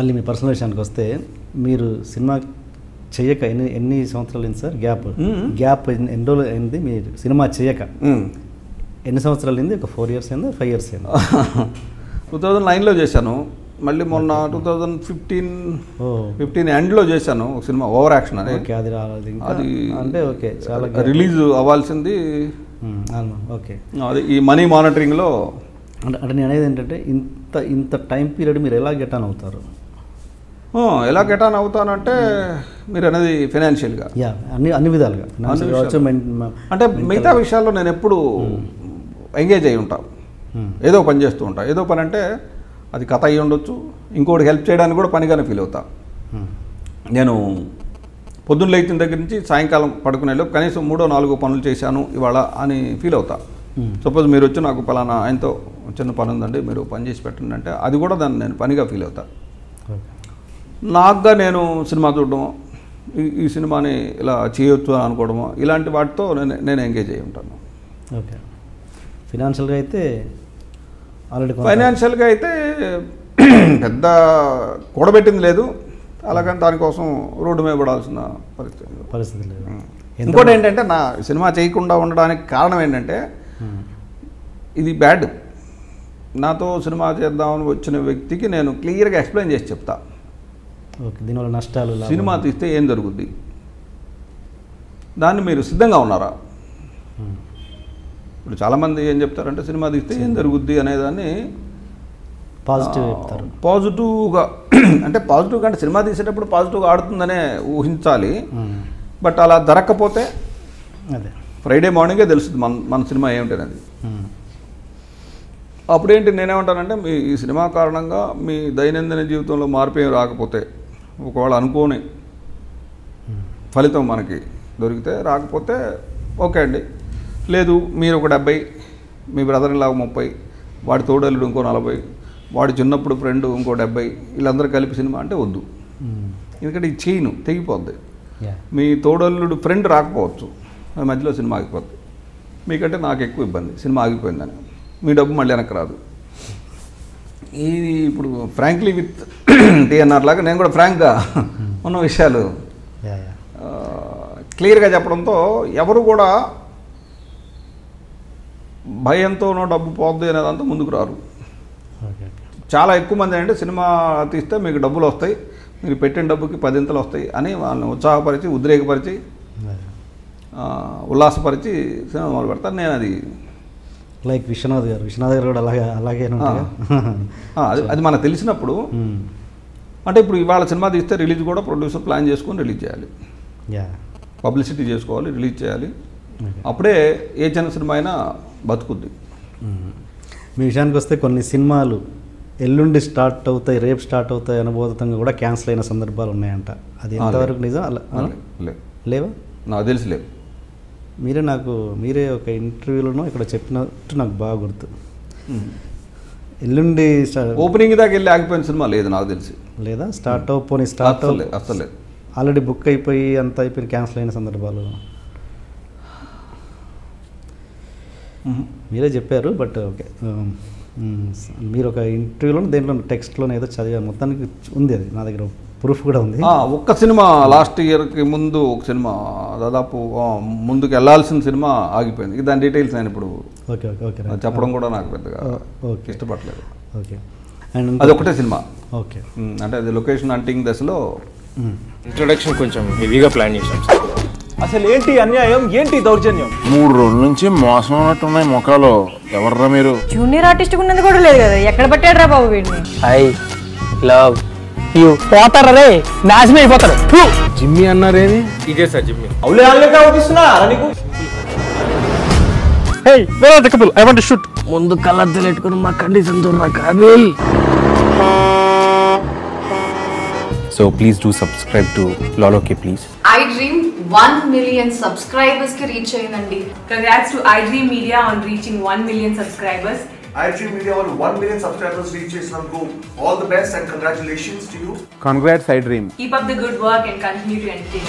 మళ్ళీ మీ పర్సనల్ విషయానికి వస్తే మీరు సినిమా చేయక ఎన్ని సంవత్సరాలు అయింది సార్ గ్యాప్ ఎన్ని రోజులు అయింది మీరు సినిమా చేయక? ఎన్ని సంవత్సరాలు అయింది? ఒక 4 years అయిందా 5 years అయిందా? 2009లో చేశాను, మళ్ళీ మొన్న 2015 ఎండ్లో చేశాను ఒక సినిమా ఓవర్ యాక్షన్ అని. ఓకే, అది రాలేదు అది అంటే ఓకే చాలా రిలీజ్ అవ్వాల్సింది. ఓకే, అది ఈ మనీ మానిటరింగ్లో. అంటే నేను అనేది ఏంటంటే ఇంత టైం పీరియడ్ మీరు ఎలా గెట్ ఆన్ అవుతారు? ఎలా గెట్ ఆన్ అవుతానంటే మీరు అనేది ఫైనాన్షియల్గా అన్ని విధాలుగా అంటే మిగతా విషయాల్లో నేను ఎప్పుడు ఎంగేజ్ అయి ఉంటాను, ఏదో పని చేస్తూ ఉంటాను. ఏదో పని అంటే అది కథ అయ్యి ఉండొచ్చు, ఇంకోటి హెల్ప్ చేయడానికి కూడా పనిగానే ఫీల్ అవుతా. నేను పొద్దున్న లేచిన దగ్గర నుంచి సాయంకాలం పడుకునేలో కనీసం 3-4 పనులు చేశాను ఇవాళ అని ఫీల్ అవుతా. సపోజ్ మీరు వచ్చి నాకు పలానా ఆయనతో చిన్న పని ఉందండి, మీరు పని చేసి పెట్టండి అంటే అది కూడా దాన్ని నేను పనిగా ఫీల్ అవుతా. నాకుగా నేను సినిమా చూడడము, ఈ సినిమాని ఇలా చేయొచ్చు అని అనుకోవడము, ఇలాంటి వాటితో నేను ఎంగేజ్ అయ్యి ఉంటాను. ఓకే, ఫైనాన్షియల్గా అయితే ఆల్రెడీ పెద్ద కూడబెట్టింది లేదు, అలాగని దానికోసం రోడ్డు మీద పడాల్సిన పరిస్థితి లేదు. ఇంకోటి ఏంటంటే నా సినిమా చేయకుండా ఉండడానికి కారణం ఏంటంటే ఇది బ్యాడ్. నాతో సినిమా చేద్దామని వచ్చిన వ్యక్తికి నేను క్లియర్గా ఎక్స్ప్లెయిన్ చేసి చెప్తా. ఓకే, దీనివల్ల నష్టాలు, సినిమా తీస్తే ఏం జరుగుద్ది, దాన్ని మీరు సిద్ధంగా ఉన్నారా? ఇప్పుడు చాలామంది ఏం చెప్తారంటే సినిమా తీస్తే ఏం జరుగుద్ది అనేదాన్ని పాజిటివ్గా అంటే పాజిటివ్గా అంటే సినిమా తీసేటప్పుడు పాజిటివ్గా ఆడుతుందనే ఊహించాలి. బట్ అలా జరగకపోతే అదే ఫ్రైడే మార్నింగే తెలుస్తుంది మన సినిమా ఏమిటనేది. అప్పుడేంటి నేనేమంటానంటే ఈ సినిమా కారణంగా మీ దైనందిన జీవితంలో మార్పు ఏమి రాకపోతే, ఒకవేళ అనుకోని ఫలితం మనకి దొరికితే రాకపోతే ఓకే అండి, లేదు మీరు ఒక 70, మీ బ్రదర్ ఇలాగ 30, వాడి తోడల్లుడు ఇంకో 40, వాడి చిన్నప్పుడు ఫ్రెండ్ ఇంకో 70, వీళ్ళందరూ కలిపి సినిమా అంటే వద్దు. ఎందుకంటే ఈ చైను తెగిపోద్ది. మీ తోడల్లుడు ఫ్రెండ్ రాకపోవచ్చు, మధ్యలో సినిమా ఆగిపోద్ది. మీకంటే నాకు ఎక్కువ ఇబ్బంది, సినిమా ఆగిపోయిందని, మీ డబ్బు మళ్ళీ వెనక్కి రాదు. ఇది ఇప్పుడు ఫ్రాంక్లీ విత్ టీఎన్ఆర్ లాగా నేను కూడా ఫ్రాంక్గా ఉన్న విషయాలు క్లియర్గా చెప్పడంతో ఎవరు కూడా భయంతోనో డబ్బు పోద్ది అనేదంతా ముందుకు రారు. చాలా ఎక్కువ మంది అంటే సినిమా తీస్తే మీకు డబ్బులు వస్తాయి, మీరు పెట్టిన డబ్బుకి 10 వస్తాయి అని వాళ్ళని ఉత్సాహపరిచి, ఉద్రేకపరిచి, ఉల్లాసపరిచి సినిమా మొదలు పెడతారు. నేను అది లైక్ విశ్వనాథ్ గారు కూడా అలాగే అది మనకు తెలిసినప్పుడు అంటే ఇప్పుడు ఇవాళ సినిమా తీస్తే రిలీజ్ కూడా ప్రొడ్యూసర్ ప్లాన్ చేసుకొని రిలీజ్ చేయాలి, పబ్లిసిటీ చేసుకోవాలి, రిలీజ్ చేయాలి. అప్పుడే ఏ చిన్న సినిమా అయినా బతుకుద్ది. మీ విషయానికి వస్తే కొన్ని సినిమాలు ఎల్లుండి స్టార్ట్ అవుతాయి, రేపు స్టార్ట్ అవుతాయి అనుబోధంగా కూడా క్యాన్సిల్ అయిన సందర్భాలు ఉన్నాయంట. అది ఎంతవరకు నిజం? లేవా? నాకు తెలిసి లేవు. మీరే ఒక ఇంటర్వ్యూలోనో ఇక్కడ చెప్పినట్టు నాకు బాగా గుర్తు. ఎల్లుండి ఓపెనింగ్ దాకా వెళ్ళి ఆగిపోయిన సినిమా లేదు నాకు తెలిసి. లేదా స్టార్ట్ అయిపోయి అసలు లేదు, ఆల్రెడీ బుక్ అయిపోయి అంత అయిపోయి క్యాన్సిల్ అయిన సందర్భాలు మీరే చెప్పారు. బట్ ఓకే, మీరు ఒక ఇంటర్వ్యూలో దేంట్లో టెక్స్ట్లోనే ఏదో చదివారు, మొత్తానికి ఉంది, అది నా దగ్గర ప్రూఫ్ కూడా ఉంది. ఒక్క సినిమా లాస్ట్ ఇయర్కి ముందు ఒక సినిమా దాదాపు ముందుకు వెళ్ళాల్సిన సినిమా ఆగిపోయింది. దాని డీటెయిల్స్ నేను ఇప్పుడు ఓకే ఓకే ఓకే చెప్పడం కూడా నాకు పెద్దగా ఇష్టపడలేదు. ఓకే, అండ్ అది ఒకటే సినిమా. ఓకే, అంటే అది లొకేషన్ హంటింగ్ దశలో ఇంట్రొడక్షన్ కొంచెం హెవీగా ప్లాన్ చేశాం. అసలు ఏంటి అన్యాయం, ఏంటి దౌర్జన్యం? 3 రోజుల నుంచి మోసం ఉన్నట్టున్నాయి మొఖాలు. ఎవర్రా మీరు? జూనియర్ ఆర్టిస్ట్ ఉన్నది కూడా లేదు కదా, ఎక్కడ పట్టాడు రా బాబు వీడిని? I love you. పోతారా రే, నాశనం అయిపోతారు. జిమ్మి అన్నారేమి? ఇదే సార్ జిమ్మి. అవులే ఆన్లైన్ అవుతున్నా నీకు. Hey where are the couple, I want to shoot. ముందు కళ్ళద్దాలు పెట్టుకుని మా కండిషన్ చూడరా Kaabil. So please do subscribe to Lolo K please. iDream 1 million subscribers ki reach ayindandi. Congrats to iDream Media on reaching 1 million subscribers. iDream Media on 1 million subscribers reach Sangu. All the best and congratulations to you. Congrats iDream. Keep up the good work and continue to entertain.